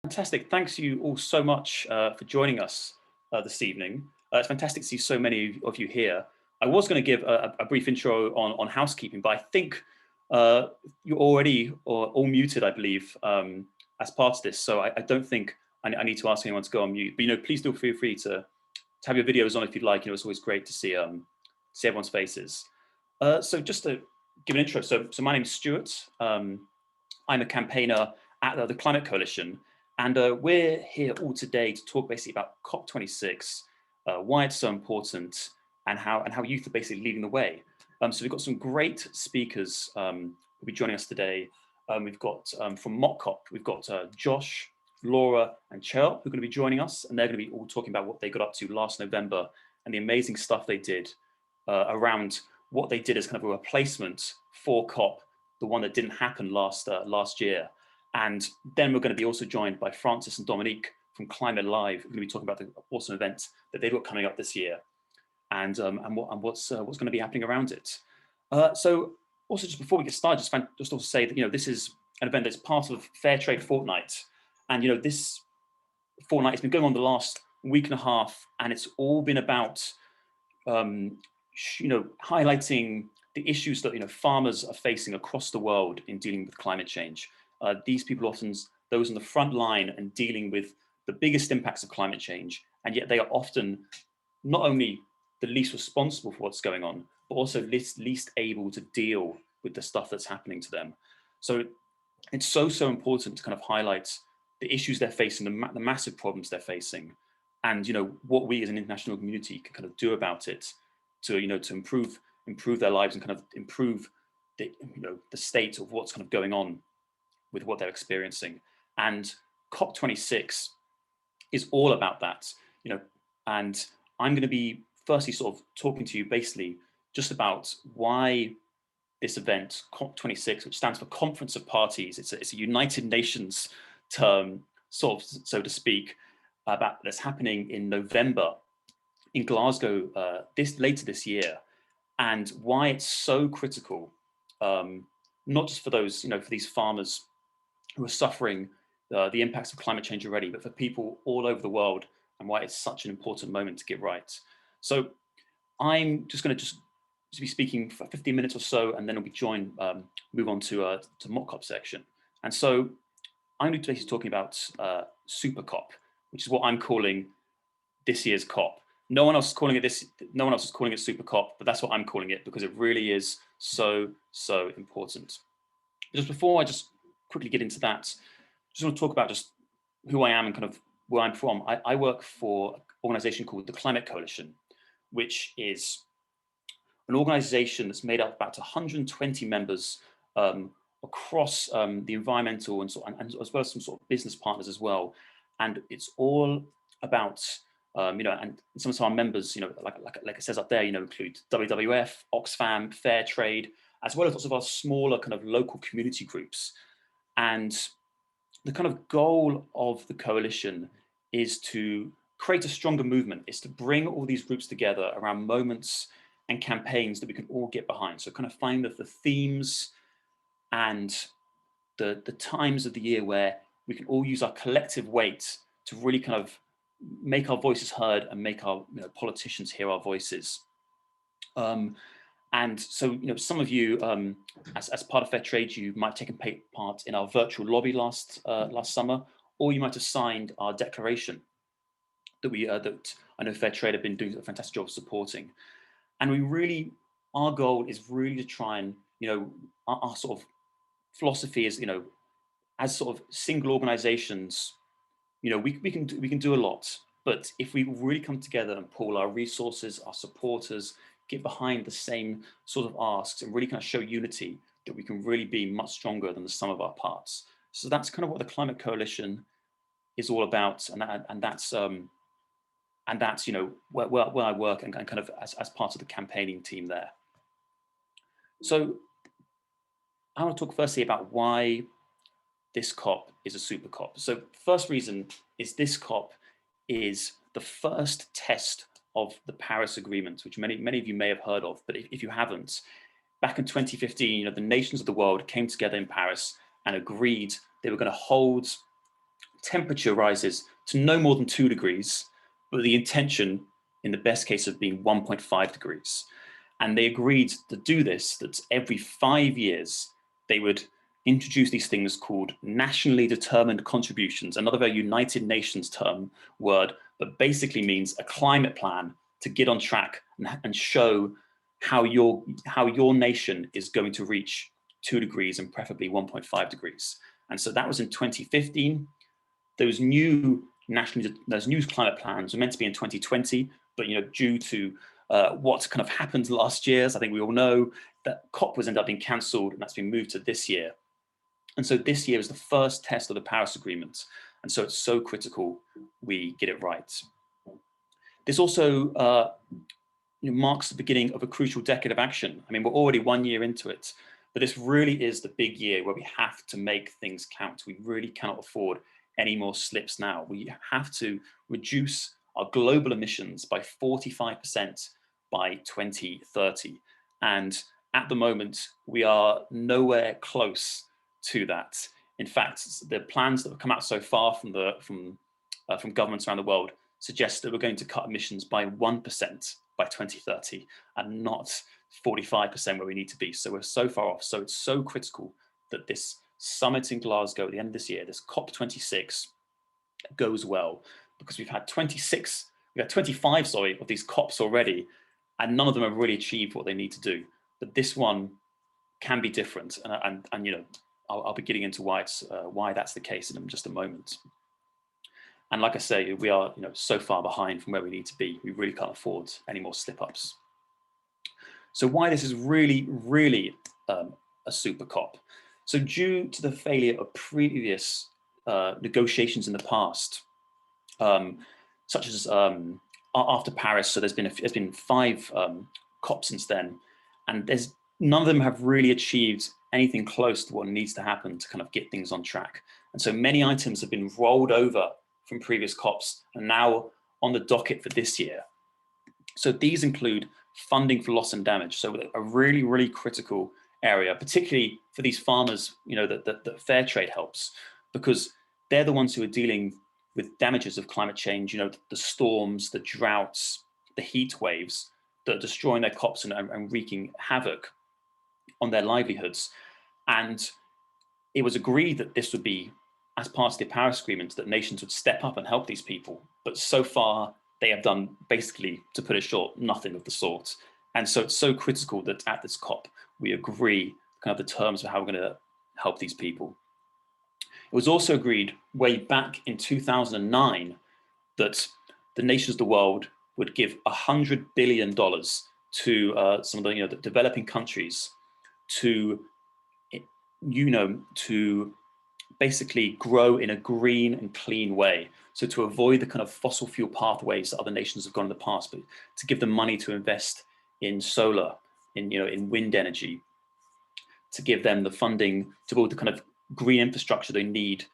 Fantastic. Thanks you all so much for joining us this evening. It's fantastic to see so many of you here. I was going to give a brief intro on housekeeping, but I think uh, you're already all muted, I believe, as part of this. So I don't think I need to ask anyone to go on mute. But please do feel free to have your videos on if you'd like. It's always great to see everyone's faces. So just to give an intro, so my name's Stuart. I'm a campaigner at the Climate Coalition. And we're here all today to talk basically about COP26, why it's so important, and how youth are basically leading the way. So we've got some great speakers who'll be joining us today. We've got from Mock COP, we've got Josh, Laura, and Chell who are going to be joining us, and they're going to be all talking about what they got up to last November and the amazing stuff they did around what they did as kind of a replacement for COP, the one that didn't happen last year. And then we're going to be also joined by Francis and Dominique from Climate Live. We're going to be talking about the awesome event that they've got coming up this year, and what's going to be happening around it. So also, just before we get started, just also say that this is an event that's part of Fairtrade Fortnight, and this fortnight has been going on the last week and a half, and it's all been about highlighting the issues that farmers are facing across the world in dealing with climate change. These people often those on the front line and dealing with the biggest impacts of climate change, and yet they are often not only the least responsible for what's going on, but also least able to deal with the stuff that's happening to them. So it's so important to kind of highlight the issues they're facing, the massive problems they're facing, and what we as an international community can kind of do about it to to improve their lives and kind of improve the the state of what's kind of going on with what they're experiencing. And COP26 is all about that, and I'm going to be firstly sort of talking to you basically just about why this event, COP26, which stands for Conference of Parties, it's a United Nations term, sort of, so to speak, that's happening in November in Glasgow later this year, and why it's so critical, not just for those, for these farmers who are suffering the impacts of climate change already, but for people all over the world, and why it's such an important moment to get right. So I'm just going to be speaking for 15 minutes or so, and then I'll be move on to Mock COP section. And so I'm going to be basically talking about Super COP, which is what I'm calling this year's COP. No one else is calling it this. No one else is calling it Super COP, but that's what I'm calling it because it really is so important. Just before I just quickly get into that, I just want to talk about just who I am and kind of where I'm from. I work for an organization called the Climate Coalition, which is an organization that's made up of about 120 members across the environmental and as well as some sort of business partners as well. And it's all about and some of our members, like it says up there, include WWF, Oxfam, Fairtrade, as well as lots of our smaller kind of local community groups. And the kind of goal of the coalition is to create a stronger movement, is to bring all these groups together around moments and campaigns that we can all get behind. So kind of find the themes and the times of the year where we can all use our collective weight to really kind of make our voices heard and make our politicians hear our voices. And so, some of you, as part of Fairtrade, you might have taken part in our virtual lobby last summer, or you might have signed our declaration that that I know Fairtrade have been doing a fantastic job of supporting. And our goal is really to try and, our sort of philosophy is, as sort of single organizations, we can do a lot, but if we really come together and pool our resources, our supporters, get behind the same sort of asks and really kind of show unity, that we can really be much stronger than the sum of our parts. So that's kind of what the Climate Coalition is all about, and that's where I work and kind of as part of the campaigning team there. So I want to talk firstly about why this COP is a super COP. So first reason is this COP is the first test of the Paris Agreement, which many of you may have heard of, but if you haven't, back in 2015, the nations of the world came together in Paris and agreed they were going to hold temperature rises to no more than 2 degrees, but the intention in the best case of being 1.5 degrees. And they agreed to do this, that every 5 years, they would introduce these things called nationally determined contributions, another very United Nations term word, but basically means a climate plan to get on track and show how your nation is going to reach 2 degrees and preferably 1.5 degrees. And so that was in 2015. Those new climate plans were meant to be in 2020, but due to what kind of happened last year, as I think we all know, that COP was ended up being cancelled, and that's been moved to this year. And so this year is the first test of the Paris Agreement, and so it's so critical we get it right. This also marks the beginning of a crucial decade of action. I mean, we're already 1 year into it, but this really is the big year where we have to make things count. We really cannot afford any more slips now. We have to reduce our global emissions by 45% by 2030. And at the moment, we are nowhere close to that. In fact, the plans that have come out so far from governments around the world suggest that we're going to cut emissions by 1% by 2030 and not 45% where we need to be. So we're so far off. So it's so critical that this summit in Glasgow at the end of this year, this COP26, goes well, because we've had 25 of these COPs already, and none of them have really achieved what they need to do. But this one can be different, and I'll be getting into why that's the case in just a moment. And like I say, we are so far behind from where we need to be. We really can't afford any more slip-ups. So why this is really, really a super COP. So due to the failure of previous negotiations in the past, such as after Paris, so there's been 5 COPs since then, and none of them have really achieved anything close to what needs to happen to kind of get things on track. And so many items have been rolled over from previous COPs and now on the docket for this year. So these include funding for loss and damage. So a really, really critical area, particularly for these farmers, that Fairtrade helps, because they're the ones who are dealing with damages of climate change, the storms, the droughts, the heat waves that are destroying their crops and wreaking havoc on their livelihoods. And it was agreed that this would be, as part of the Paris Agreement, that nations would step up and help these people. But so far, they have done, basically, to put it short, nothing of the sort. And so it's so critical that at this COP, we agree kind of the terms of how we're going to help these people. It was also agreed way back in 2009 that the nations of the world would give $100 billion to some of the developing countries to basically grow in a green and clean way. So to avoid the kind of fossil fuel pathways that other nations have gone in the past, but to give them money to invest in solar, in wind energy, to give them the funding to build the kind of green infrastructure they need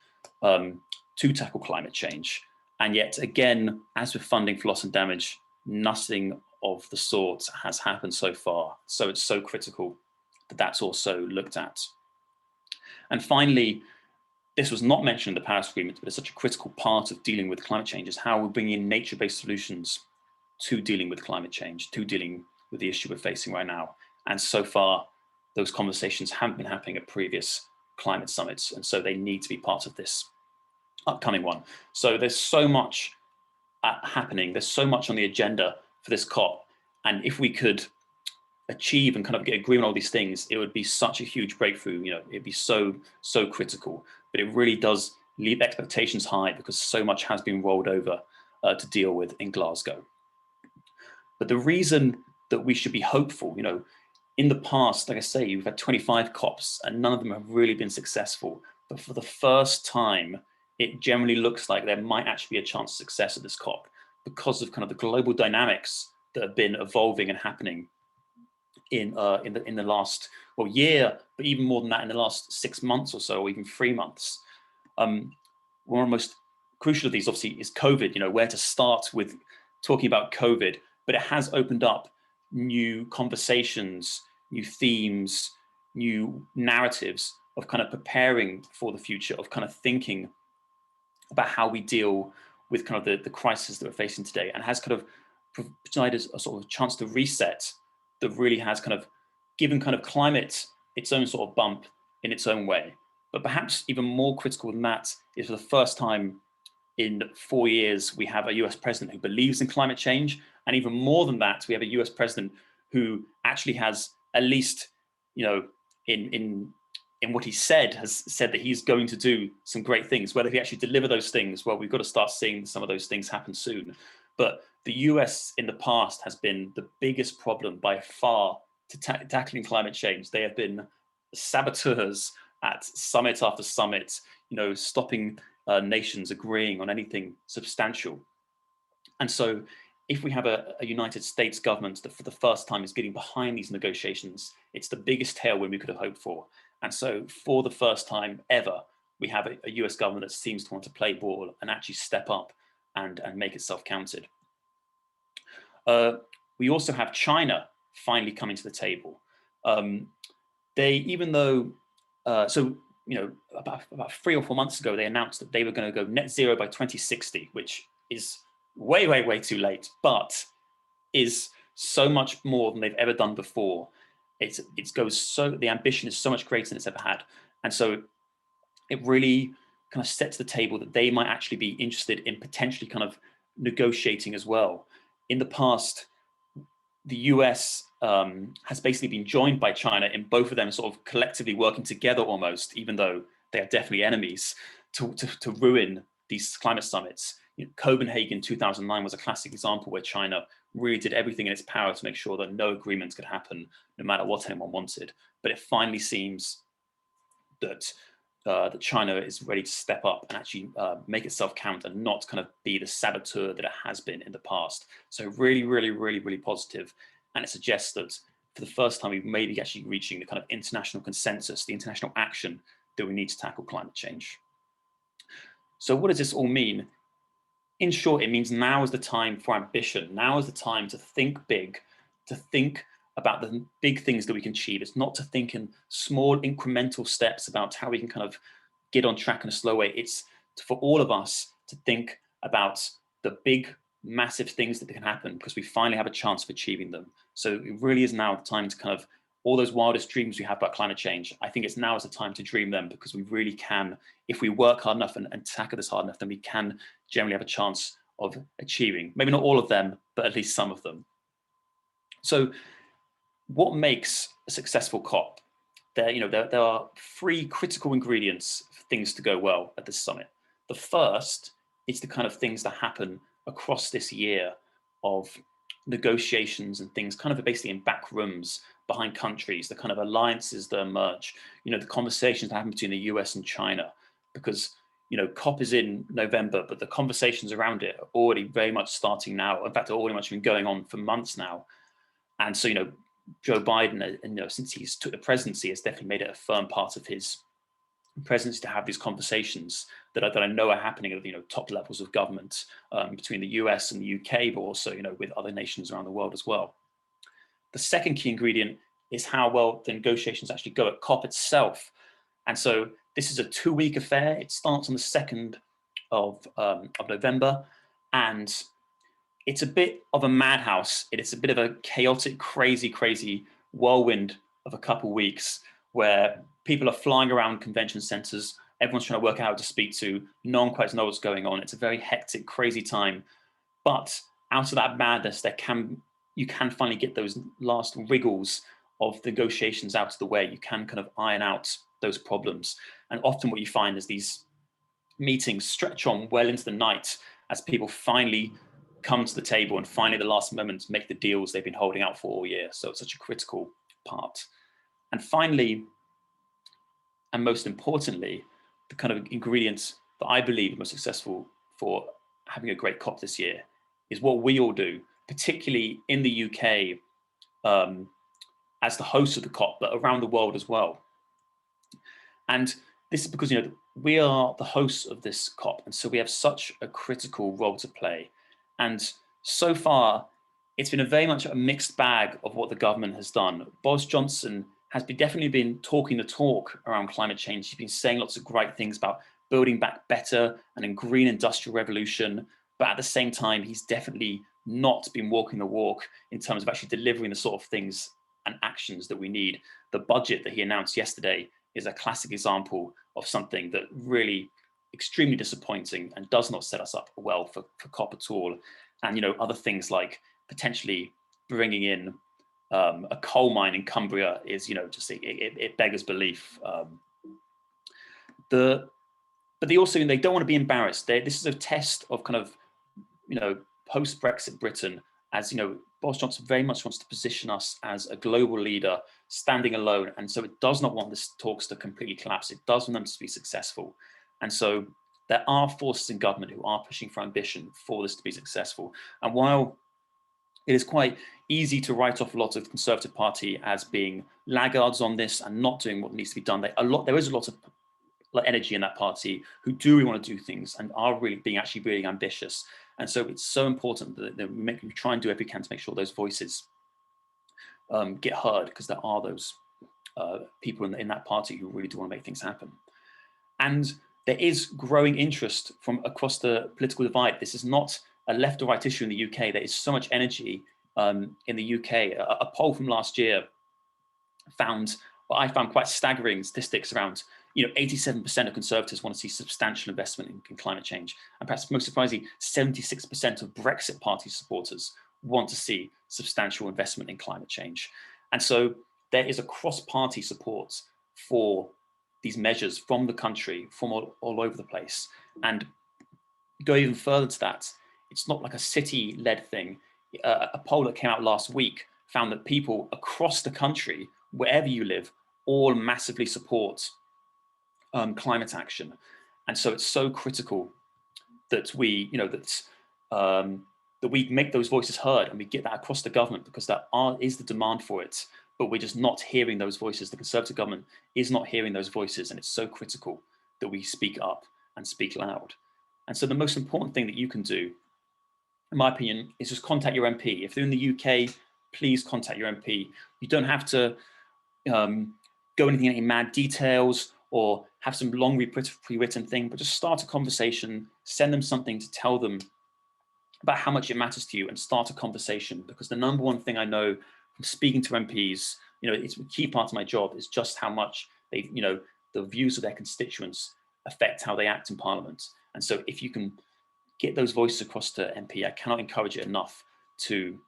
to tackle climate change. And yet again, as with funding for loss and damage, nothing of the sort has happened so far. So it's so critical that that's also looked at. And finally, this was not mentioned in the Paris Agreement, but it's such a critical part of dealing with climate change, is how we bring in nature-based solutions to dealing with climate change, to dealing with the issue we're facing right now. And so far, those conversations haven't been happening at previous climate summits, and so they need to be part of this upcoming one. So there's so much happening, there's so much on the agenda for this COP, and if we could achieve and kind of get agreement on all these things, it would be such a huge breakthrough. It'd be so critical. But it really does leave expectations high because so much has been rolled over to deal with in Glasgow. But the reason that we should be hopeful, in the past, like I say, we've had 25 COPs and none of them have really been successful. But for the first time, it generally looks like there might actually be a chance of success at this COP because of kind of the global dynamics that have been evolving and happening in the last year, but even more than that in the last 6 months or so, or even 3 months. One of the most crucial of these, obviously, is COVID. Where to start with talking about COVID, but it has opened up new conversations, new themes, new narratives of kind of preparing for the future, of kind of thinking about how we deal with kind of the crisis that we're facing today, and has kind of provided a sort of chance to reset that really has kind of given kind of climate its own sort of bump in its own way. But perhaps even more critical than that is, for the first time in 4 years, we have a US president who believes in climate change. And even more than that, we have a US president who actually has, at least, you know, in what he said, has said that he's going to do some great things. Whether he actually deliver those things, well, we've got to start seeing some of those things happen soon. But the US in the past has been the biggest problem by far to tackling climate change. They have been saboteurs at summit after summit, you know, stopping nations agreeing on anything substantial. And so if we have a United States government that for the first time is getting behind these negotiations, it's the biggest tailwind we could have hoped for. And so for the first time ever, we have a US government that seems to want to play ball and actually step up and make itself counted. We also have China finally coming to the table. Even though, you know, about 3 or 4 months ago, they announced that they were going to go net zero by 2060, which is way, way, way too late, but is so much more than they've ever done before. The ambition is so much greater than it's ever had. And so it really kind of sets the table that they might actually be interested in potentially kind of negotiating as well. In the past, the US has basically been joined by China in both of them sort of collectively working together almost, even though they are definitely enemies, to ruin these climate summits. You know, Copenhagen 2009 was a classic example where China really did everything in its power to make sure that no agreements could happen, no matter what anyone wanted. But it finally seems that that China is ready to step up and actually make itself count and not kind of be the saboteur that it has been in the past. So really, really, really, really positive. And it suggests that for the first time, we've maybe actually reaching the kind of international consensus, the international action that we need to tackle climate change. So what does this all mean? In short, it means now is the time for ambition. Now is the time to think big, to think about the big things that we can achieve. It's not to think in small incremental steps about how we can kind of get on track in a slow way. It's for all of us to think about the big, massive things that can happen, because we finally have a chance of achieving them. So it really is now the time to kind of, all those wildest dreams we have about climate change, I think it's now is the time to dream them, because we really can, if we work hard enough and tackle this hard enough, then we can generally have a chance of achieving, maybe not all of them, but at least some of them. So what makes a successful COP? There are 3 critical ingredients for things to go well at this summit. The first is the kind of things that happen across this year of negotiations and things kind of basically in back rooms behind countries, the kind of alliances that emerge, you know, the conversations that happen between the US and China, because, you know, COP is in November, but the conversations around it are already very much starting now. In fact, they're already much been going on for months now. And so, you know, Joe Biden, you know, since he's took the presidency, has definitely made it a firm part of his presidency to have these conversations that I know are happening at, you know, top levels of government between the US and the UK, but also, you know, with other nations around the world as well. The second key ingredient is how well the negotiations actually go at COP itself. And so this is a 2-week affair. It starts on the 2nd of November, and it's a bit of a madhouse. It's a bit of a chaotic, crazy whirlwind of a couple of weeks where people are flying around convention centers. Everyone's trying to work out who to speak to. No one quite knows what's going on. It's a very hectic, crazy time. But out of that madness, you can finally get those last wriggles of negotiations out of the way. You can kind of iron out those problems. And often what you find is these meetings stretch on well into the night as people finally come to the table and finally at the last moment make the deals they've been holding out for all year. So it's such a critical part. And finally, and most importantly, the kind of ingredients that I believe are most successful for having a great COP this year is what we all do, particularly in the UK as the host of the COP, but around the world as well. And this is because, you know, we are the hosts of this COP, and so we have such a critical role to play. And so far, it's been very much a mixed bag of what the government has done. Boris Johnson has definitely been talking the talk around climate change. He's been saying lots of great things about building back better and a green industrial revolution. But at the same time, he's definitely not been walking the walk in terms of actually delivering the sort of things and actions that we need. The budget that he announced yesterday is a classic example of something that really extremely disappointing and does not set us up well for COP at all. And other things like potentially bringing in a coal mine in Cumbria is just it beggars belief. But they also they don't want to be embarrassed. This is a test of kind of post-Brexit Britain, as Boris Johnson very much wants to position us as a global leader standing alone, and so it does not want this talks to completely collapse. It does want them to be successful, and so there are forces in government who are pushing for ambition for this to be successful. And while it is quite easy to write off a lot of the Conservative Party as being laggards on this and not doing what needs to be done, there is a lot of energy in that party who do really want to do things and are really being really ambitious. And so it's so important that we try and do everything we can to make sure those voices get heard, because there are those people in that party who really do want to make things happen. And there is growing interest from across the political divide. This is not a left or right issue in the UK. There is so much energy in the UK. A poll from last year found what I found quite staggering statistics around 87% of Conservatives want to see substantial investment in climate change. And perhaps most surprisingly, 76% of Brexit Party supporters want to see substantial investment in climate change. And so there is a cross-party support for these measures from the country, from all over the place. And go even further to that, it's not like a city-led thing. A poll that came out last week found that people across the country, wherever you live, all massively support climate action. And so it's so critical that we, that we make those voices heard and we get that across the government, because there is the demand for it, but we're just not hearing those voices. The Conservative government is not hearing those voices, and it's so critical that we speak up and speak loud. And so the most important thing that you can do, in my opinion, is just contact your MP. If they're in the UK, please contact your MP. You don't have to go into any mad details or have some long pre-written thing, but just start a conversation, send them something to tell them about how much it matters to you, and start a conversation. Because the number one thing I know from speaking to MPs, it's a key part of my job, is just how much they, the views of their constituents affect how they act in Parliament. And so if you can get those voices across to MP, I cannot encourage it enough to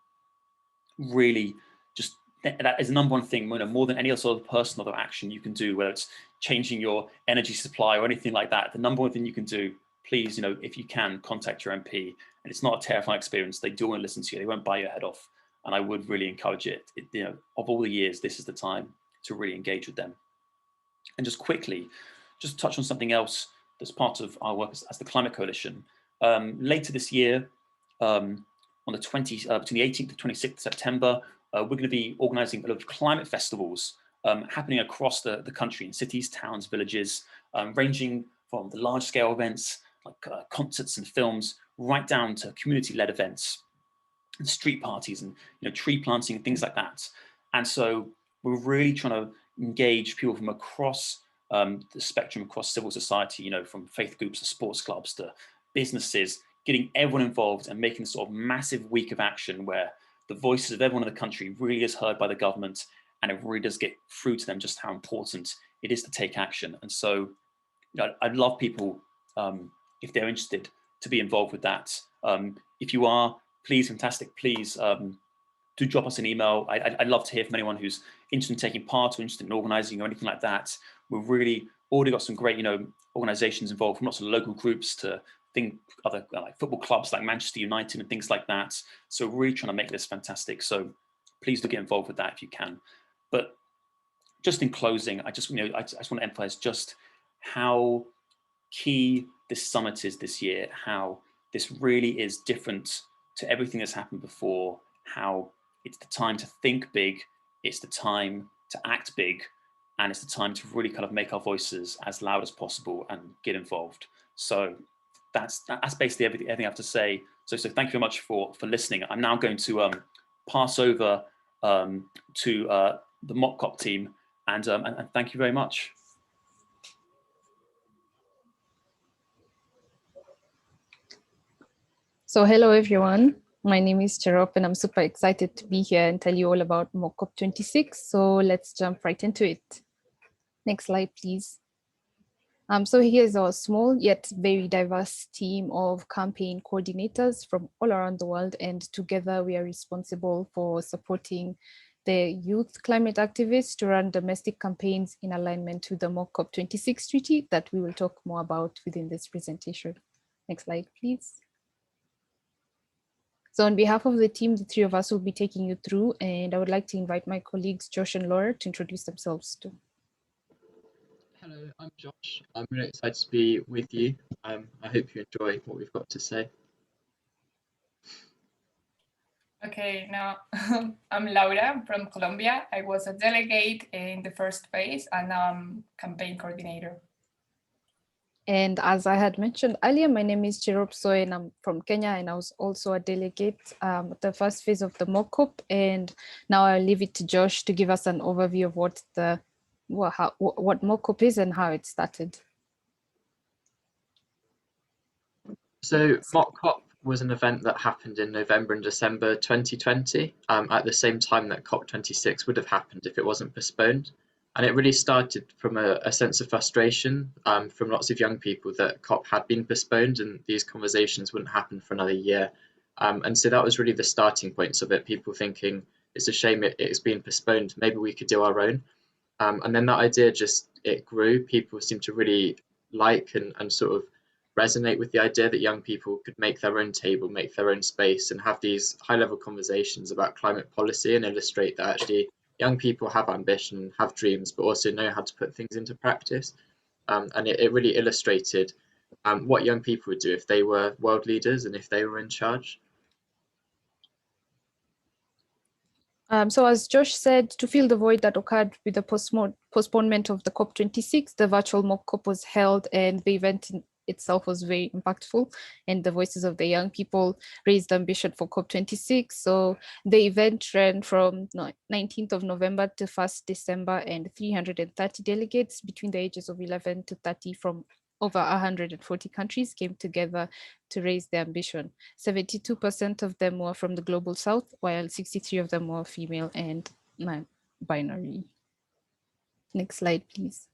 really just, that is the number one thing, more than any other sort of personal action you can do, whether it's changing your energy supply or anything like that. The number one thing you can do, please, if you can, contact your MP. And it's not a terrifying experience. They do want to listen to you. They won't buy your head off. And I would really encourage it. Of all the years, this is the time to really engage with them. And just quickly, just touch on something else that's part of our work as the Climate Coalition. Later this year, on the between the 18th and 26th of September, we're going to be organising a lot of climate festivals happening across the country in cities, towns, villages, ranging from the large-scale events like concerts and films, right down to community-led events, and street parties, and tree planting and things like that. And so we're really trying to engage people from across the spectrum, across civil society, from faith groups to sports clubs to businesses, getting everyone involved and making this sort of massive week of action where the voices of everyone in the country really is heard by the government, and it really does get through to them just how important it is to take action. And so I'd love people, if they're interested, to be involved with that. If you are, please, fantastic, please do drop us an email. I'd love to hear from anyone who's interested in taking part or interested in organising or anything like that. We've really already got some great, organisations involved, from lots of local groups to other like football clubs like Manchester United and things like that. So we're really trying to make this fantastic. So please do get involved with that if you can. But just in closing, I just want to emphasise just how key this summit is this year, how this really is different to everything that's happened before, how it's the time to think big, it's the time to act big, and it's the time to really kind of make our voices as loud as possible and get involved. So that's basically everything I have to say. So thank you very much for listening. I'm now going to pass over to the Mock COP team, and thank you very much. So hello everyone, my name is Cherop and I'm super excited to be here and tell you all about Mock COP26. So let's jump right into it. Next slide, please. So here's our small yet very diverse team of campaign coordinators from all around the world, and together we are responsible for supporting the youth climate activists to run domestic campaigns in alignment with the Mock COP26 treaty that we will talk more about within this presentation. Next slide, please. So on behalf of the team, the three of us will be taking you through, and I would like to invite my colleagues Josh and Laura to introduce themselves too. Hello, I'm Josh. I'm really excited to be with you. I hope you enjoy what we've got to say. Okay, now I'm Laura. I'm from Colombia. I was a delegate in the first phase and now I'm campaign coordinator. And as I had mentioned earlier, my name is Cherop Soy and I'm from Kenya, and I was also a delegate at the first phase of the Mock COP. And now I'll leave it to Josh to give us an overview of what Mock COP is and how it started. So Mock COP was an event that happened in November and December 2020, at the same time that COP26 would have happened if it wasn't postponed. And it really started from a sense of frustration from lots of young people that COP had been postponed and these conversations wouldn't happen for another year. And so that was really the starting points of it, people thinking it's a shame it's been postponed, maybe we could do our own. And then that idea it grew. People seemed to really like and sort of resonate with the idea that young people could make their own table, make their own space, and have these high-level conversations about climate policy and illustrate that actually young people have ambition, have dreams, but also know how to put things into practice. And it really illustrated what young people would do if they were world leaders and if they were in charge. So as Josh said, to fill the void that occurred with the postponement of the COP26, the virtual Mock COP was held, and the event itself was very impactful, and the voices of the young people raised ambition for COP26. So the event ran from 19th of November to 1st December, and 330 delegates between the ages of 11 to 30 from over 140 countries came together to raise their ambition. 72% of them were from the global south, while 63 of them were female and non-binary. Next slide, please.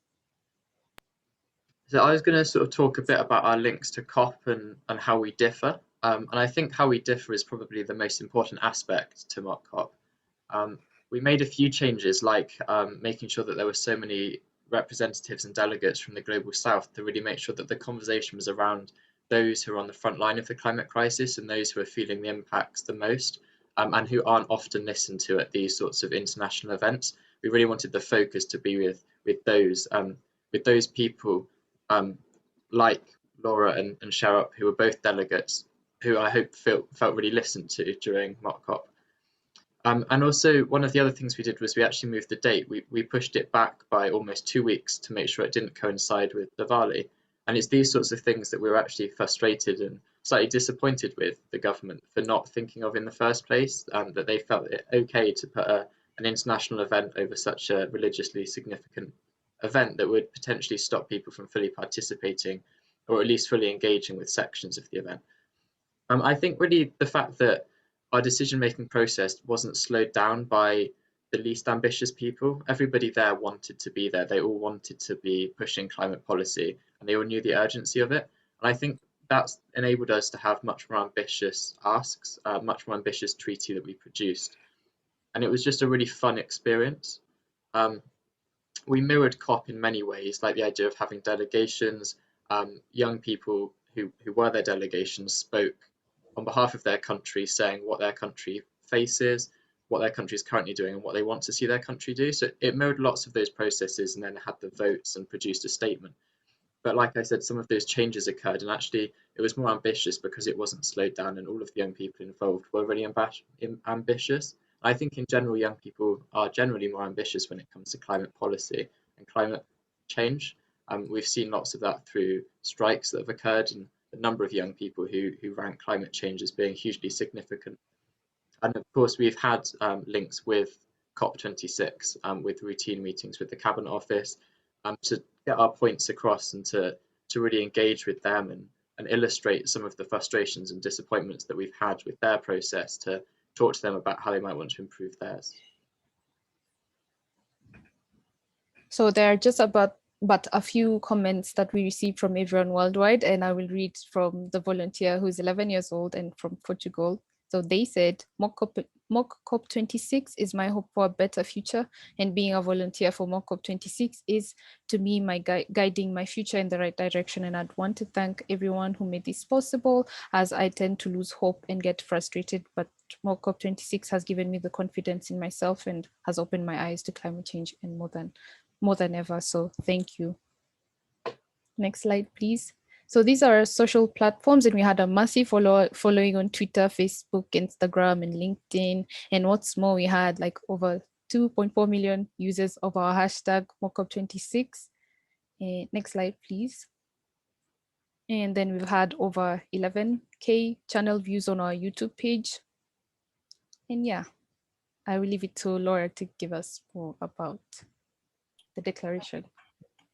So I was going to sort of talk a bit about our links to COP and how we differ. And I think how we differ is probably the most important aspect to Mock COP. We made a few changes, like making sure that there were so many representatives and delegates from the global south to really make sure that the conversation was around those who are on the front line of the climate crisis and those who are feeling the impacts the most, and who aren't often listened to at these sorts of international events. We really wanted the focus to be with those people like Laura and Sharop, who were both delegates, who I hope felt really listened to during Mock COP. And also, one of the other things we did was we actually moved the date. We pushed it back by almost 2 weeks to make sure it didn't coincide with Diwali. And it's these sorts of things that we were actually frustrated and slightly disappointed with the government for not thinking of in the first place, that they felt it okay to put an international event over such a religiously significant event that would potentially stop people from fully participating, or at least fully engaging with sections of the event. I think really the fact that our decision-making process wasn't slowed down by the least ambitious people. Everybody there wanted to be there. They all wanted to be pushing climate policy, and they all knew the urgency of it. And I think that's enabled us to have much more ambitious asks, much more ambitious treaty that we produced. And it was just a really fun experience. We mirrored COP in many ways, like the idea of having delegations. Young people who were their delegations spoke on behalf of their country, saying what their country faces, what their country is currently doing, and what they want to see their country do. So it mirrored lots of those processes and then had the votes and produced a statement. But like I said, some of those changes occurred, and actually it was more ambitious because it wasn't slowed down, and all of the young people involved were really ambitious. I think in general, young people are generally more ambitious when it comes to climate policy and climate change. We've seen lots of that through strikes that have occurred, and the number of young people who rank climate change as being hugely significant. And of course, we've had links with COP26, with routine meetings with the Cabinet Office, to get our points across and to really engage with them and illustrate some of the frustrations and disappointments that we've had with their process to talk to them about how they might want to improve theirs. So there are just but a few comments that we received from everyone worldwide, and I will read from the volunteer who's 11 years old and from Portugal. So they said, Mock COP26 is my hope for a better future, and being a volunteer for Mock COP26 is, to me, my guiding my future in the right direction. And I'd want to thank everyone who made this possible, as I tend to lose hope and get frustrated. But Mock COP26 has given me the confidence in myself and has opened my eyes to climate change and more than ever. So thank you. Next slide, please. So these are social platforms, and we had a massive following on Twitter, Facebook, Instagram, and LinkedIn. And what's more, we had like over 2.4 million users of our hashtag MockCOP26. Next slide, please. And then we've had over 11K channel views on our YouTube page. And yeah, I will leave it to Laura to give us more about the declaration.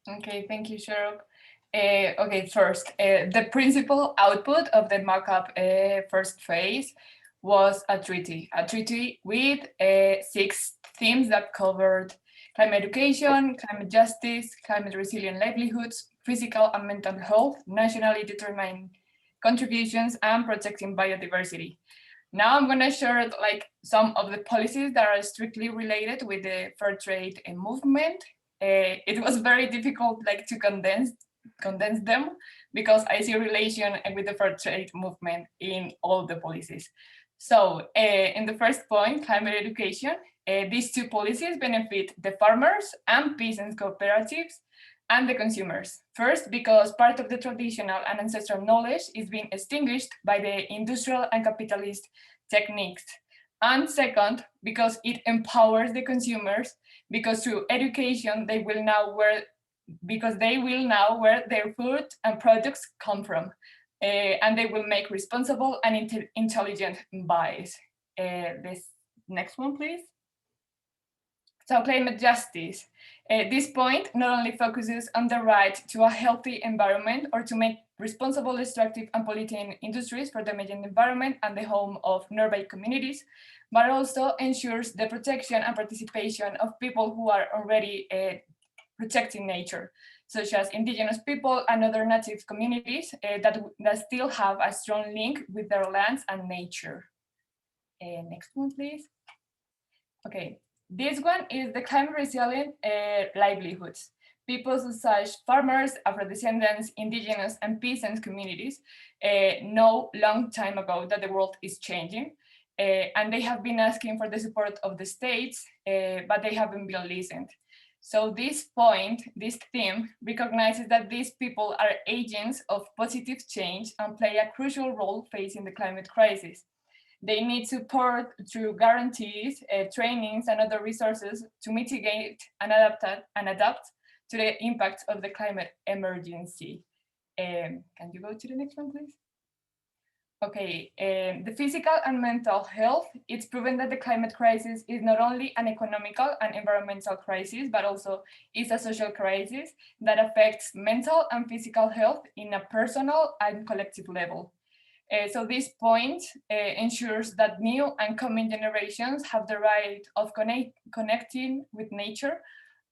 Okay, thank you, Sherlock. Okay, first, the principal output of the mock-up first phase was a treaty with 6 themes that covered climate education, climate justice, climate resilient livelihoods, physical and mental health, nationally determined contributions, and protecting biodiversity. Now I'm going to share like some of the policies that are strictly related with the fair trade movement. It was very difficult like to condense them, because I see a relation with the fair trade movement in all the policies. So in the first point, climate education, these 2 policies benefit the farmers and peasant cooperatives and the consumers. First, because part of the traditional and ancestral knowledge is being extinguished by the industrial and capitalist techniques. And second, because it empowers the consumers, because through education, they will now where their food and products come from, and they will make responsible and intelligent buys. This next one, please. So climate justice. This point not only focuses on the right to a healthy environment or to make responsible, extractive and polluting industries for damaging the environment and the home of nearby communities, but also ensures the protection and participation of people who are already protecting nature, such as indigenous people and other native communities that still have a strong link with their lands and nature. Next one, please. Okay, this one is the climate resilient livelihoods. People such as farmers, Afro-descendants, indigenous and peasant communities know long time ago that the world is changing, and they have been asking for the support of the states, but they haven't been listened. So this theme recognizes that these people are agents of positive change and play a crucial role facing the climate crisis. They need support through guarantees, trainings, and other resources to mitigate and adapt to the impact of the climate emergency. Can you go to the next one, please? Okay, the physical and mental health, it's proven that the climate crisis is not only an economical and environmental crisis, but also is a social crisis that affects mental and physical health in a personal and collective level. So this point ensures that new and coming generations have the right of connecting with nature,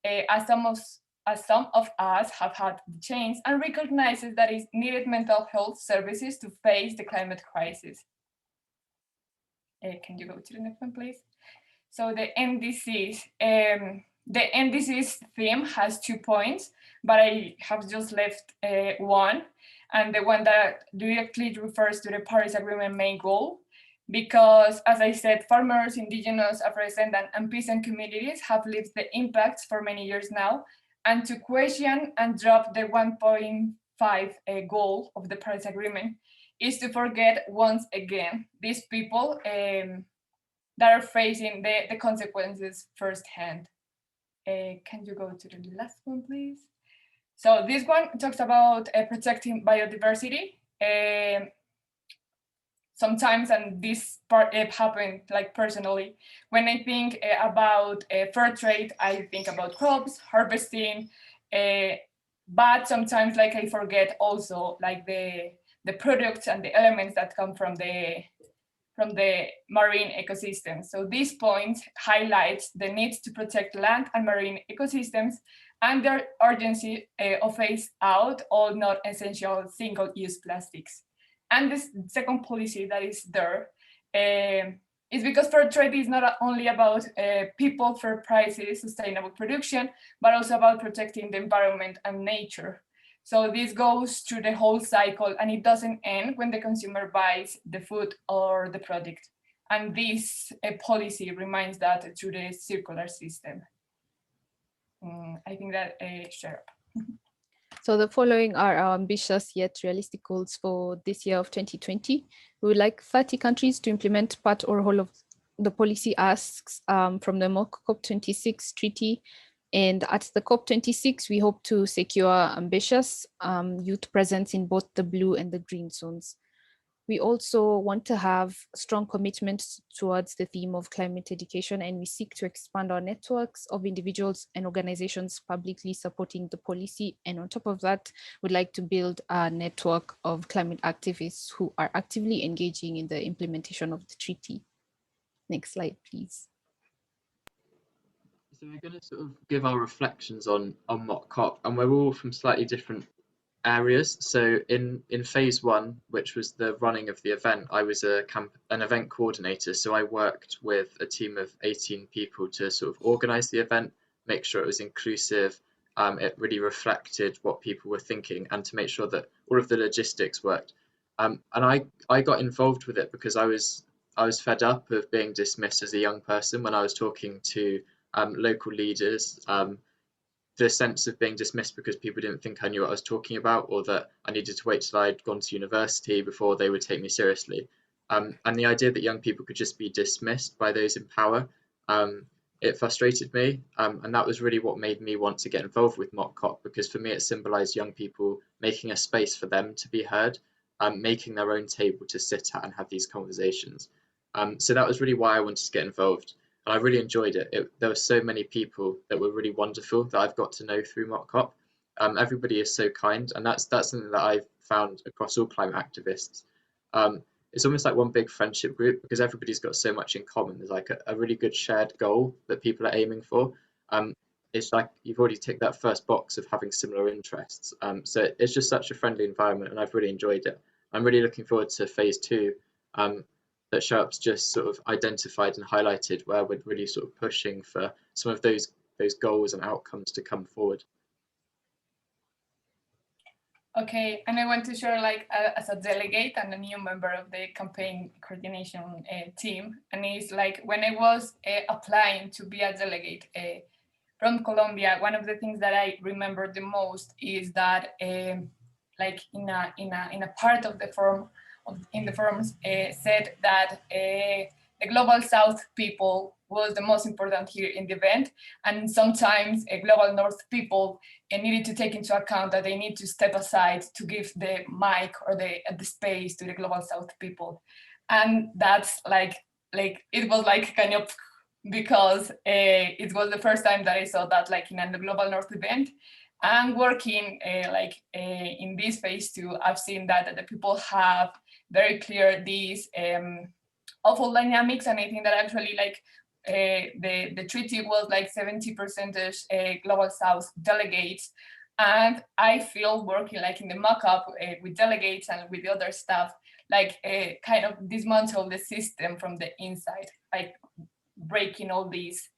as some of us have had the chance, and recognizes that it's needed mental health services to face the climate crisis. Can you go to the next one, please? So the NDCs theme has 2 points, but I have just left one, and the one that directly refers to the Paris Agreement main goal, because as I said, farmers, indigenous, Afro-descendant and peasant communities have lived the impacts for many years now, and to question and drop the 1.5 goal of the Paris Agreement is to forget once again these people that are facing the consequences firsthand. Can you go to the last one, please? So this one talks about protecting biodiversity. Sometimes, and this part happened like personally, when I think about fair trade, I think about crops, harvesting, but sometimes like I forget also like the the products and the elements that come from the marine ecosystem. So this point highlights the need to protect land and marine ecosystems and their urgency of phase out all non-essential single-use plastics. And this second policy that is there is because fair trade is not only about people, fair prices, sustainable production, but also about protecting the environment and nature. So this goes through the whole cycle, and it doesn't end when the consumer buys the food or the product. And this policy reminds that through the circular system. I think that share. So the following are our ambitious yet realistic goals for this year of 2020. We would like 30 countries to implement part or whole of the policy asks from the Mock COP26 treaty. And at the COP26, we hope to secure ambitious youth presence in both the blue and the green zones. We also want to have strong commitments towards the theme of climate education, and we seek to expand our networks of individuals and organizations publicly supporting the policy. And on top of that, we'd like to build a network of climate activists who are actively engaging in the implementation of the treaty. Next slide, please. So we're going to sort of give our reflections on Mock COP, and we're all from slightly different areas. So in phase one, which was the running of the event, I was an event coordinator. So I worked with a team of 18 people to sort of organize the event, make sure it was inclusive, it really reflected what people were thinking, and to make sure that all of the logistics worked. And I got involved with it because I was fed up of being dismissed as a young person when I was talking to local leaders, the sense of being dismissed because people didn't think I knew what I was talking about, or that I needed to wait till I'd gone to university before they would take me seriously. And the idea that young people could just be dismissed by those in power, it frustrated me. And that was really what made me want to get involved with Mock COP, because for me it symbolized young people making a space for them to be heard, making their own table to sit at and have these conversations. So that was really why I wanted to get involved. And I really enjoyed it. There were so many people that were really wonderful that I've got to know through Mock COP. Everybody is so kind, and that's something that I've found across all climate activists. It's almost like one big friendship group because everybody's got so much in common. There's like a really good shared goal that people are aiming for. It's like you've already ticked that first box of having similar interests. So it's just such a friendly environment, and I've really enjoyed it. I'm really looking forward to phase two. That Sharp's just sort of identified and highlighted, where we're really sort of pushing for some of those goals and outcomes to come forward. Okay, and I want to share, like, as a delegate and a new member of the campaign coordination team, and it's like when I was applying to be a delegate from Colombia, one of the things that I remember the most is that, like in a part of the forum. In the forums said that the Global South people was the most important here in the event, and sometimes Global North people needed to take into account that they need to step aside to give the mic or the space to the Global South people. And that's like it was like kind of, because it was the first time that I saw that, like, in a Global North event. And working in this phase two, I've seen that the people have very clear these awful dynamics, and I think that actually, like, the treaty was like 70% Global South delegates, and I feel working like in the mock-up with delegates and with the other staff, like kind of dismantle the system from the inside, like breaking all these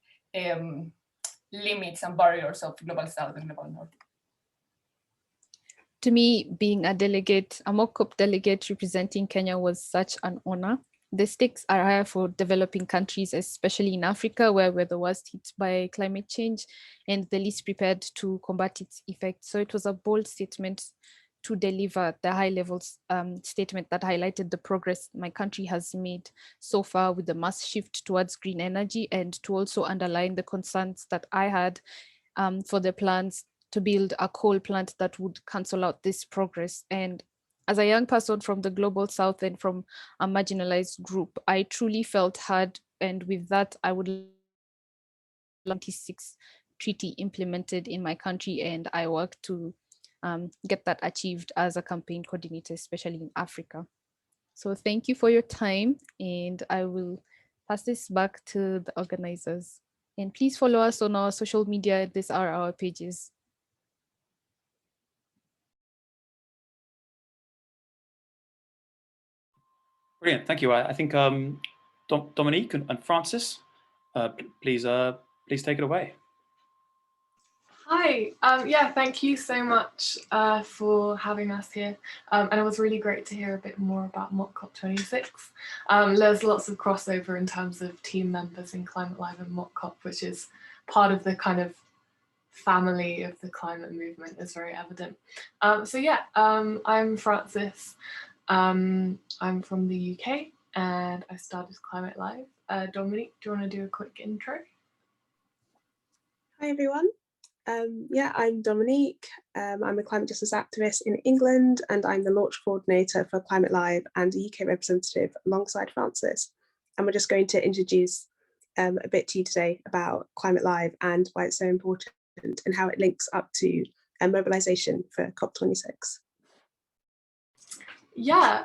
limits and barriers of Global South and Global North. To me, being a Mock COP delegate representing Kenya was such an honor. The stakes are higher for developing countries, especially in Africa, where we're the worst hit by climate change and the least prepared to combat its effects. So it was a bold statement to deliver the high-level statement that highlighted the progress my country has made so far with the mass shift towards green energy, and to also underline the concerns that I had for the plans to build a coal plant that would cancel out this progress. And as a young person from the Global South and from a marginalized group, I truly felt heard. And with that, I would like the 26 treaty implemented in my country, and I work to get that achieved as a campaign coordinator, especially in Africa. So thank you for your time, and I will pass this back to the organizers. And please follow us on our social media. These are our pages. Brilliant, thank you. I think Dominique and Francis, please take it away. Hi, yeah, thank you so much for having us here. And it was really great to hear a bit more about Mock COP26. There's lots of crossover in terms of team members in Climate Live and Mock COP, which is part of the kind of family of the climate movement, is very evident. So yeah, I'm Francis. I'm from the UK and I started Climate Live. Dominique, do you want to do a quick intro? Hi everyone. Yeah, I'm Dominique. I'm a climate justice activist in England and I'm the launch coordinator for Climate Live and a UK representative alongside Francis. And we're just going to introduce a bit to you today about Climate Live and why it's so important and how it links up to mobilisation for COP26. Yeah,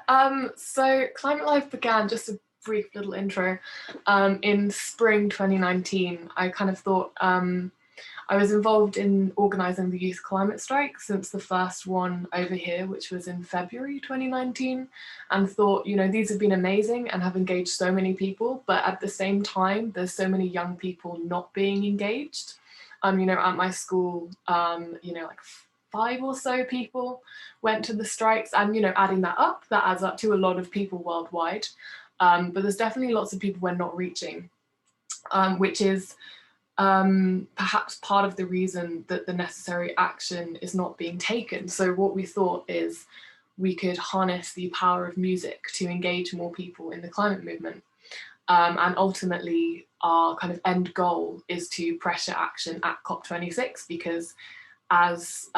so Climate Live began, just a brief little intro, in spring 2019. I kind of thought I was involved in organising the youth climate strike since the first one over here, which was in February 2019, and thought, you know, these have been amazing and have engaged so many people, but at the same time, there's so many young people not being engaged. You know, at my school, you know, like 5 or so people went to the strikes, and, you know, adding that up, that adds up to a lot of people worldwide. But there's definitely lots of people we're not reaching, which is perhaps part of the reason that the necessary action is not being taken. So what we thought is we could harness the power of music to engage more people in the climate movement. And ultimately, our kind of end goal is to pressure action at COP26, because as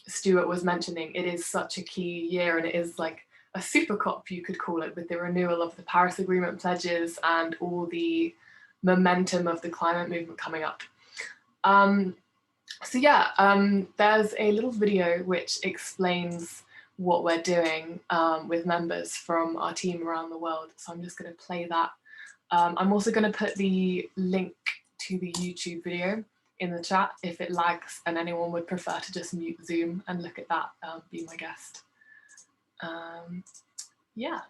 Stuart was mentioning, it is such a key year, and it is like a super COP, you could call it, with the renewal of the Paris Agreement pledges and all the momentum of the climate movement coming up. So yeah, there's a little video which explains what we're doing with members from our team around the world. So I'm just going to play that. I'm also going to put the link to the YouTube video in the chat if it lags and anyone would prefer to just mute Zoom and look at that, be my guest. Yeah.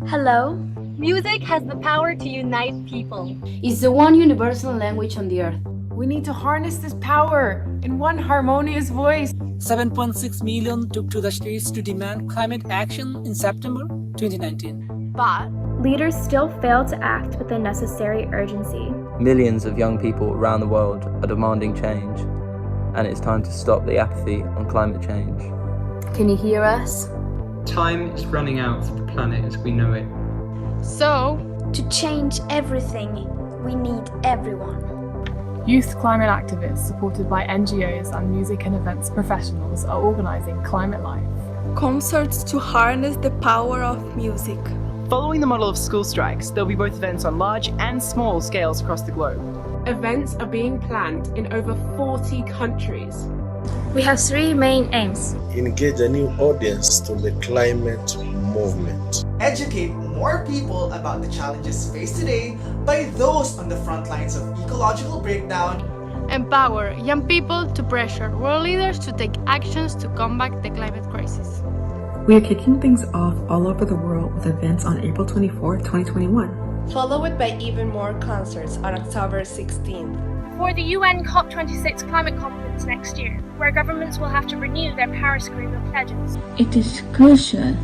Hello. Music has the power to unite people. It's the one universal language on the earth. We need to harness this power in one harmonious voice. 7.6 million took to the streets to demand climate action in September 2019. But leaders still fail to act with the necessary urgency. Millions of young people around the world are demanding change, and it's time to stop the apathy on climate change. Can you hear us? Time is running out for the planet as we know it. So, to change everything, we need everyone. Youth climate activists supported by NGOs and music and events professionals are organising Climate Live. Concerts to harness the power of music. Following the model of school strikes, there'll be both events on large and small scales across the globe. Events are being planned in over 40 countries. We have 3 main aims. Engage a new audience to the climate movement. Educate more people about the challenges faced today by those on the front lines of ecological breakdown. Empower young people to pressure world leaders to take actions to combat the climate crisis. We are kicking things off all over the world with events on April 24, 2021. Follow it by even more concerts on October 16th. For the UN COP26 climate conference next year, where governments will have to renew their Paris Agreement pledges. It is crucial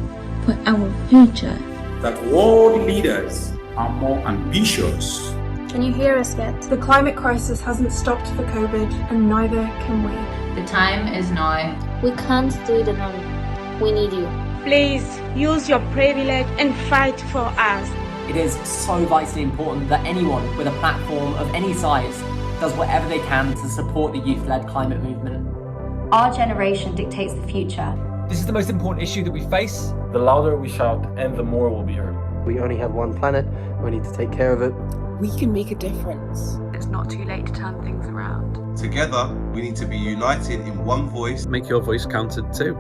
for our future that world leaders are more ambitious. Can you hear us yet? The climate crisis hasn't stopped for COVID, and neither can we. The time is now. We can't do it alone. We need you. Please use your privilege and fight for us. It is so vitally important that anyone with a platform of any size does whatever they can to support the youth-led climate movement. Our generation dictates the future. This is the most important issue that we face. The louder we shout and the more will be heard. We only have one planet, we need to take care of it. We can make a difference. It's not too late to turn things around. Together, we need to be united in one voice. Make your voice counted too.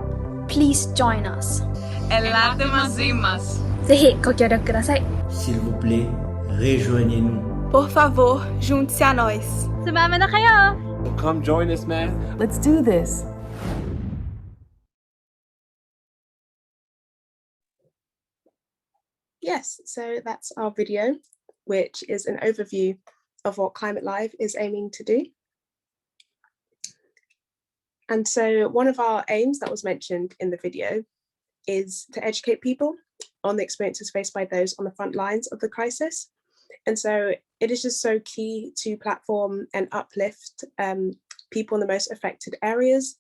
Please join us. Ελάτε μαζί μας. ぜひご協力ください。 S'il vous plaît, rejoignez-nous. Por favor, junte-se a nós. Sumama na kayo! So come join us, man. Let's do this. Yes, so that's our video, which is an overview of what Climate Live is aiming to do. And so one of our aims that was mentioned in the video is to educate people on the experiences faced by those on the front lines of the crisis. And so it is just so key to platform and uplift people in the most affected areas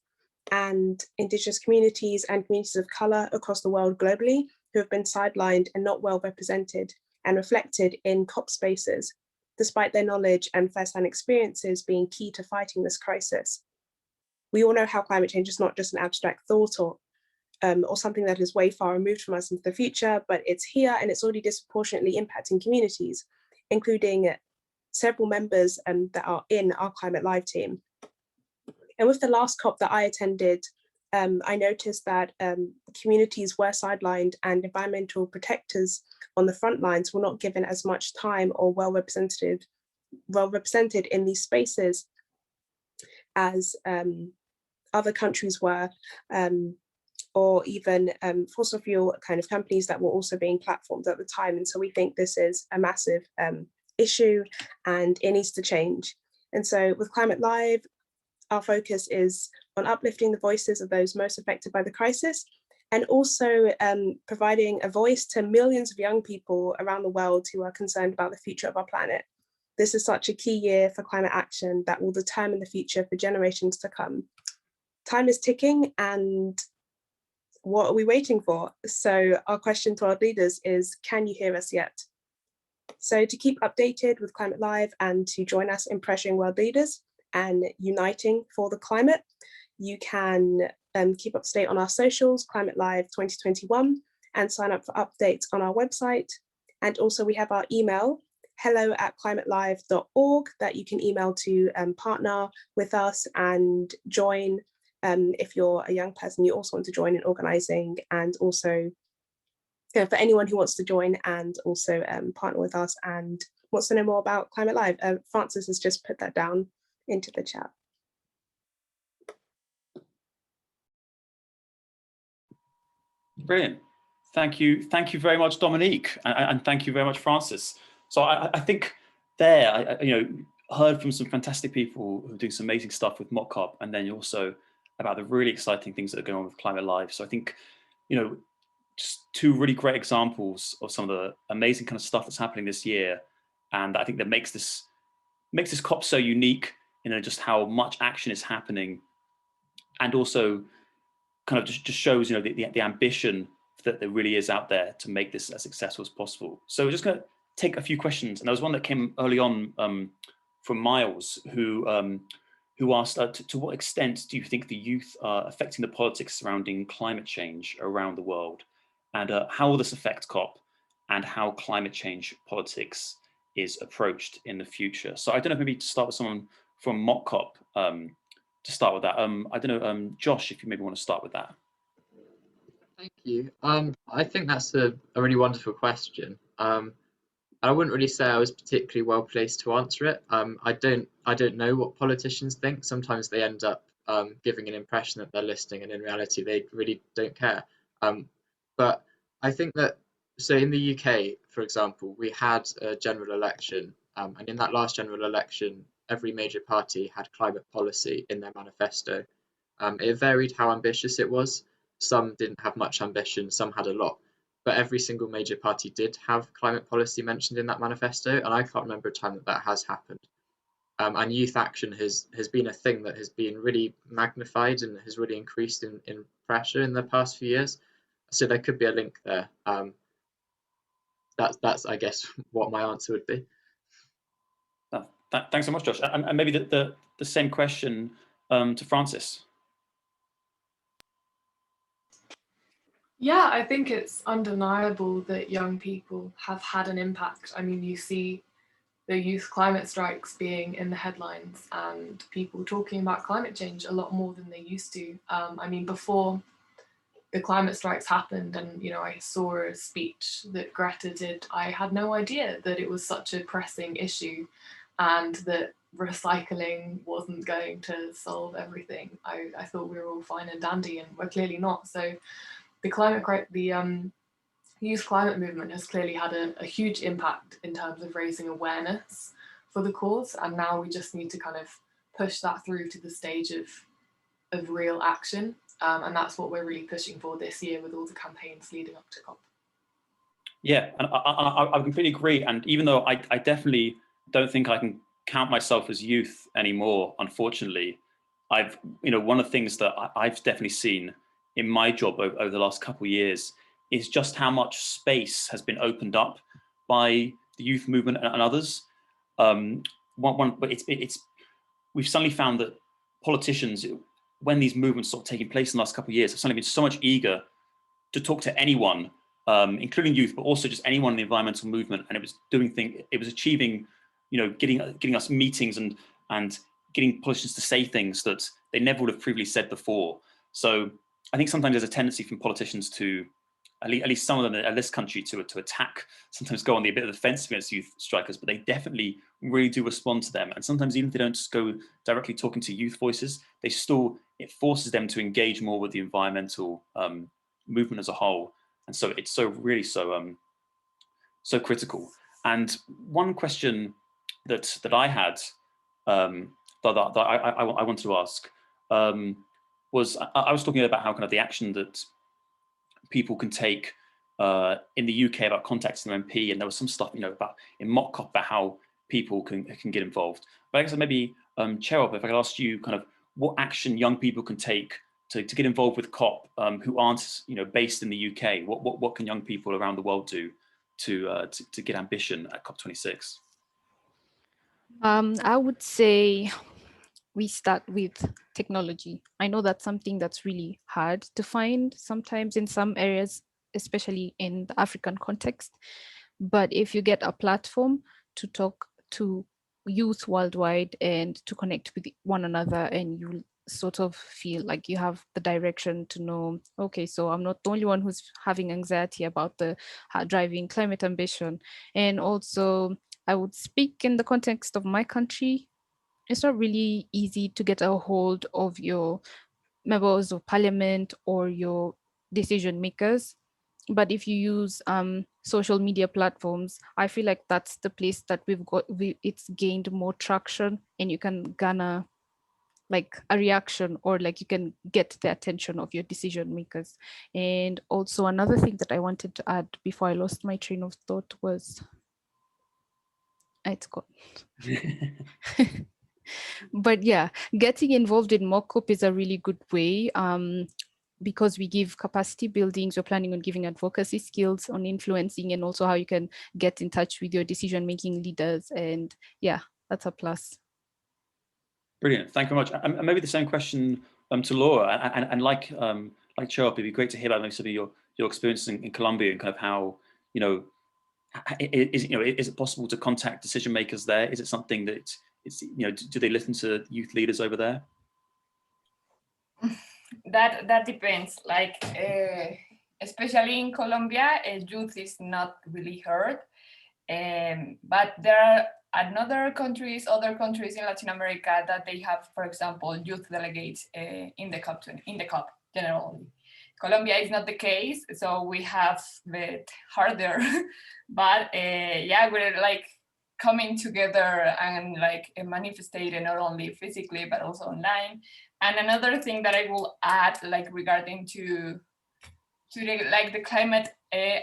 and Indigenous communities and communities of colour across the world globally who have been sidelined and not well represented and reflected in COP spaces, despite their knowledge and first-hand experiences being key to fighting this crisis. We all know how climate change is not just an abstract thought or something that is way far removed from us into the future, but it's here and it's already disproportionately impacting communities, including several members that are in our Climate Live team. And with the last COP that I attended, I noticed that communities were sidelined and environmental protectors on the front lines were not given as much time or well represented in these spaces as other countries were, or even fossil fuel kind of companies that were also being platformed at the time. And so we think this is a massive issue and it needs to change. And so with Climate Live, our focus is on uplifting the voices of those most affected by the crisis and also providing a voice to millions of young people around the world who are concerned about the future of our planet. This is such a key year for climate action that will determine the future for generations to come. Time is ticking, and what are we waiting for? So our question to our leaders is, can you hear us yet? So to keep updated with Climate Live and to join us in pressuring world leaders and uniting for the climate, you can keep up to date on our socials, Climate Live 2021, and sign up for updates on our website. And also we have our email, hello@climatelive.org, that you can email to partner with us and join. If you're a young person, you also want to join in organising, and also for anyone who wants to join and also partner with us and wants to know more about Climate Live. Francis has just put that down into the chat. Brilliant. Thank you very much, Dominique, and thank you very much, Francis. So I think there, I heard from some fantastic people who are doing some amazing stuff with Mock COP, and then also about the really exciting things that are going on with Climate Live. So I think, just two really great examples of some of the amazing kind of stuff that's happening this year, and I think that makes this COP so unique, just how much action is happening, and also kind of just shows, the ambition that there really is out there to make this as successful as possible. So we're just going to take a few questions, and there was one that came early on from Miles, who asked, to what extent do you think the youth are affecting the politics surrounding climate change around the world? And how will this affect COP and how climate change politics is approached in the future? So I don't know, maybe to start with someone from Mock COP to start with that. I don't know, Josh, if you maybe want to start with that. Thank you. I think that's a really wonderful question. I wouldn't really say I was particularly well placed to answer it. I don't know what politicians think. Sometimes they end up giving an impression that they're listening, and in reality they really don't care. But I think that, so in the UK, for example, we had a general election, and in that last general election, every major party had climate policy in their manifesto. It varied how ambitious it was. Some didn't have much ambition, some had a lot. But every single major party did have climate policy mentioned in that manifesto, and I can't remember a time that has happened. And youth action has been a thing that has been really magnified and has really increased in pressure in the past few years. So there could be a link there. That's I guess what my answer would be. Thanks so much, Josh. And maybe the same question to Francis. Yeah, I think it's undeniable that young people have had an impact. I mean, you see the youth climate strikes being in the headlines and people talking about climate change a lot more than they used to. I mean, before the climate strikes happened and, you know, I saw a speech that Greta did, I had no idea that it was such a pressing issue and that recycling wasn't going to solve everything. I thought we were all fine and dandy, and we're clearly not. So the youth climate movement has clearly had a huge impact in terms of raising awareness for the cause, and now we just need to kind of push that through to the stage of real action, and that's what we're really pushing for this year with all the campaigns leading up to COP. Yeah, and I completely agree. And even though I definitely don't think I can count myself as youth anymore, unfortunately, one of the things that I've definitely seen in my job over the last couple of years is just how much space has been opened up by the youth movement and others. But we've suddenly found that politicians, when these movements started taking place in the last couple of years, have suddenly been so much eager to talk to anyone, including youth, but also just anyone in the environmental movement. And it was achieving, getting us meetings and getting politicians to say things that they never would have previously said before. So I think sometimes there's a tendency from politicians to, at least some of them in this country, to attack, sometimes go on a bit of the fence against youth strikers, but they definitely really do respond to them. And sometimes even if they don't just go directly talking to youth voices, it forces them to engage more with the environmental movement as a whole. And so it's so critical. And one question that I had that I wanted to ask was, I was talking about how kind of the action that people can take in the UK about contacting an MP, and there was some stuff, about in Mock COP about how people can get involved. But I guess maybe, Cherub, if I could ask you kind of what action young people can take to get involved with COP who aren't, based in the UK. What can young people around the world do to get ambition at COP26? I would say we start with technology. I know that's something that's really hard to find sometimes in some areas, especially in the African context. But if you get a platform to talk to youth worldwide and to connect with one another, and you sort of feel like you have the direction to know, okay, so I'm not the only one who's having anxiety about the driving climate ambition. And also, I would speak in the context of my country. It's not really easy to get a hold of your members of parliament or your decision makers. But if you use social media platforms, I feel like that's the place that it's gained more traction, and you can garner like a reaction, or like you can get the attention of your decision makers. And also another thing that I wanted to add before I lost my train of thought was, it's gone. But yeah, getting involved in Mock COP is a really good way, because we give capacity building. So planning on giving advocacy skills on influencing, and also how you can get in touch with your decision-making leaders. And yeah, that's a plus. Brilliant, thank you very much. And maybe the same question to Laura, and like Cherub, it'd be great to hear about maybe some of your experience in Colombia, and kind of how, is it possible to contact decision makers there? Is it something that do they listen to youth leaders over there? That depends. Like, especially in Colombia, youth is not really heard. But there are other countries in Latin America that they have, for example, youth delegates in the COP generally. Colombia is not the case, so we have it harder. But yeah, we're like coming together and like manifesting not only physically but also online. And another thing that I will add, like regarding to the climate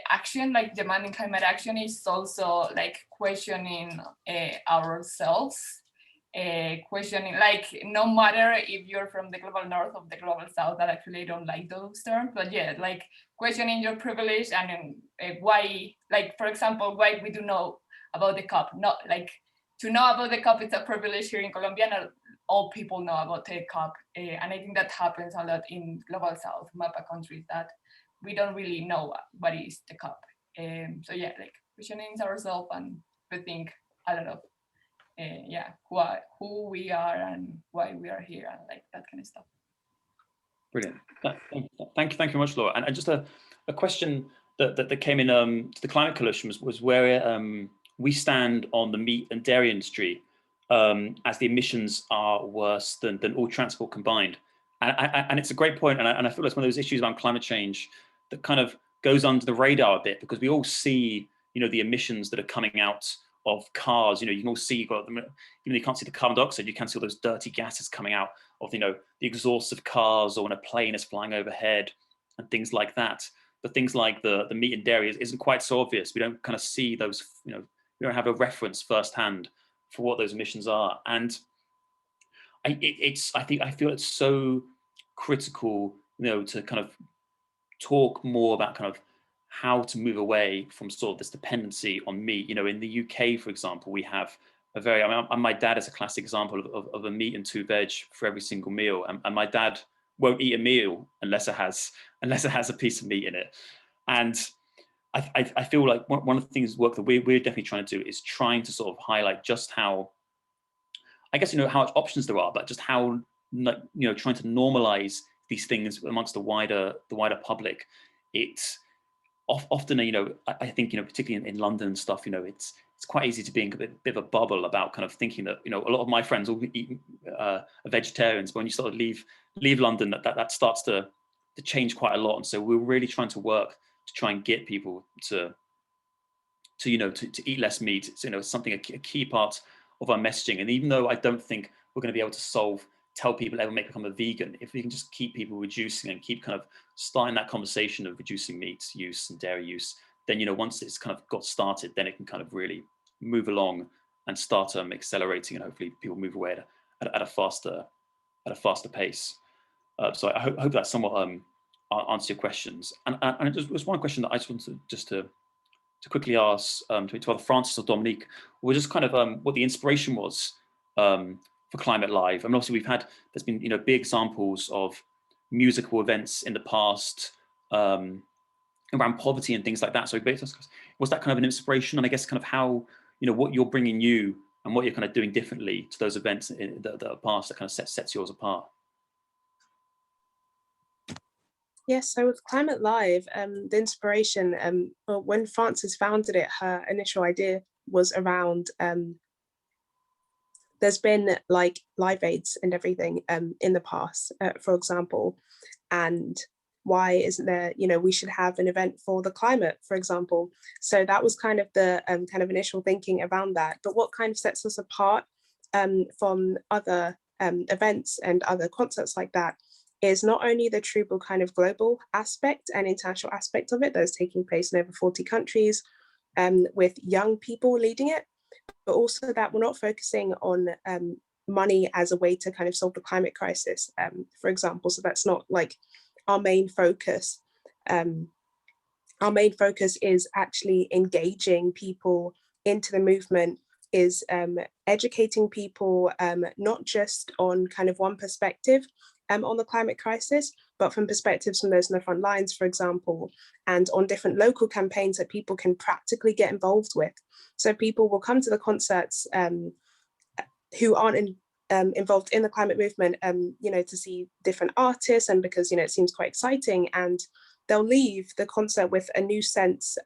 action, like demanding climate action, is also like questioning ourselves, questioning, like, no matter if you're from the global north or the global south, that actually I don't like those terms, but yeah, like questioning your privilege and why, like, for example, why we do know about the COP. Not like to know about the COP, it's a privilege here in Colombia. Not all people know about the COP, and I think that happens a lot in global south, MAPA countries, that we don't really know what is the COP. So yeah, like questioning ourselves and we think, I don't know, yeah, who we are and why we are here, and like that kind of stuff. Brilliant. Thank you very much, Laura. And just a question that came in to the Climate Coalition was where we stand on the meat and dairy industry, as the emissions are worse than all transport combined. And it's a great point, and I feel it's one of those issues around climate change that kind of goes under the radar a bit, because we all see, the emissions that are coming out of cars. You can all see, you've got them, even though you can't see the carbon dioxide, you can see all those dirty gases coming out of, the exhausts of cars, or when a plane is flying overhead and things like that. But things like the meat and dairy isn't quite so obvious. We don't kind of see those, we don't have a reference firsthand for what those emissions are. And I feel it's so critical, to kind of talk more about kind of how to move away from sort of this dependency on meat. In the UK, for example, we have a very, my dad is a classic example of a meat and 2 veg for every single meal. And my dad won't eat a meal unless it has a piece of meat in it. And I feel like one of the things work that we're definitely trying to do is trying to sort of highlight just how, I guess, how much options there are, but just how, trying to normalize these things amongst the wider public. It's often, I think, particularly in London and stuff, it's quite easy to be in a bit of a bubble about kind of thinking that, a lot of my friends all eat are vegetarians, but when you sort of leave London, that starts to change quite a lot. And so we're really trying to work to try and get people to eat less meat. It's something, a key part of our messaging. And even though I don't think we're going to be able to tell people ever become a vegan, if we can just keep people reducing and keep kind of starting that conversation of reducing meat use and dairy use, then once it's kind of got started, then it can kind of really move along and start accelerating, and hopefully people move away at a faster pace. So I hope that somewhat answers your questions. And there's one question that I just wanted to quickly ask to either Francis or Dominique, was just kind of what the inspiration was for Climate Live. I mean, obviously there's been big examples of musical events in the past around poverty and things like that. So was that kind of an inspiration? And I guess kind of how, what you're bringing you and what you're kind of doing differently to those events that are past that kind of sets yours apart? Yes, so with Climate Live, the inspiration, when Frances founded it, her initial idea was around, there's been like Live Aids and everything in the past, for example, and why isn't there, we should have an event for the climate, for example. So that was kind of the kind of initial thinking around that. But what kind of sets us apart from other events and other concerts like that is not only the true kind of global aspect and international aspect of it that's taking place in over 40 countries with young people leading it, but also that we're not focusing on money as a way to kind of solve the climate crisis, for example. So that's not like our main focus. Our main focus is actually engaging people into the movement, is educating people, not just on kind of one perspective on the climate crisis, but from perspectives from those in the front lines, for example, and on different local campaigns that people can practically get involved with. So people will come to the concerts who aren't involved in the climate movement, to see different artists, and because, it seems quite exciting, and they'll leave the concert with a new sense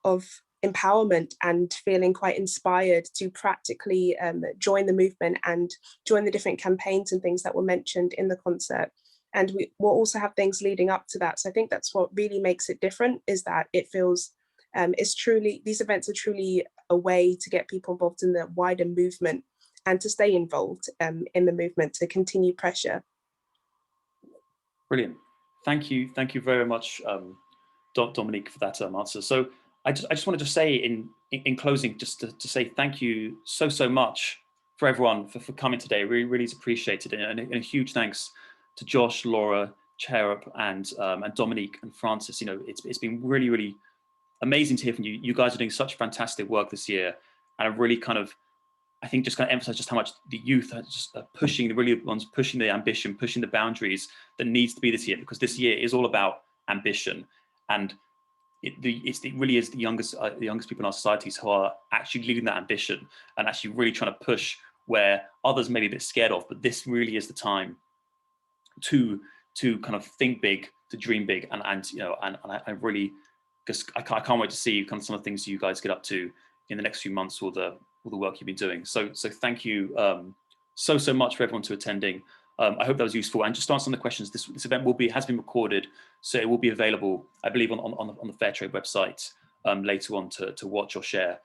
of empowerment and feeling quite inspired to practically join the movement and join the different campaigns and things that were mentioned in the concert. And we will also have things leading up to that. So I think that's what really makes it different, is that it feels these events are truly a way to get people involved in the wider movement and to stay involved in the movement, to continue pressure. Brilliant. Thank you very much, Dominique, for that answer. So I just wanted to say in closing, just to say thank you so much for everyone for coming today. Really is appreciated, and a huge thanks to Josh, Laura, Cherup, and Dominique and Francis. It's been really amazing to hear from you. You guys are doing such fantastic work this year, and I've really I think just kind of emphasize just how much the youth are just pushing the ambition, pushing the boundaries that needs to be this year, because this year is all about ambition. And it really is the youngest people in our societies who are actually leading that ambition and actually really trying to push where others may be a bit scared of. But this really is the time to kind of think big, to dream big, and I really just I can't wait to see kind of some of the things you guys get up to in the next few months, all the work you've been doing. So thank you so much for everyone to attending. I hope that was useful. And just to answer some of the questions, this event has been recorded, so it will be available, I believe, on the Fairtrade website later on to watch or share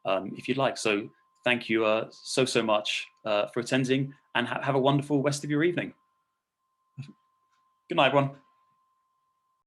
if you'd like. So thank you so much for attending, and have a wonderful rest of your evening. Good night, everyone.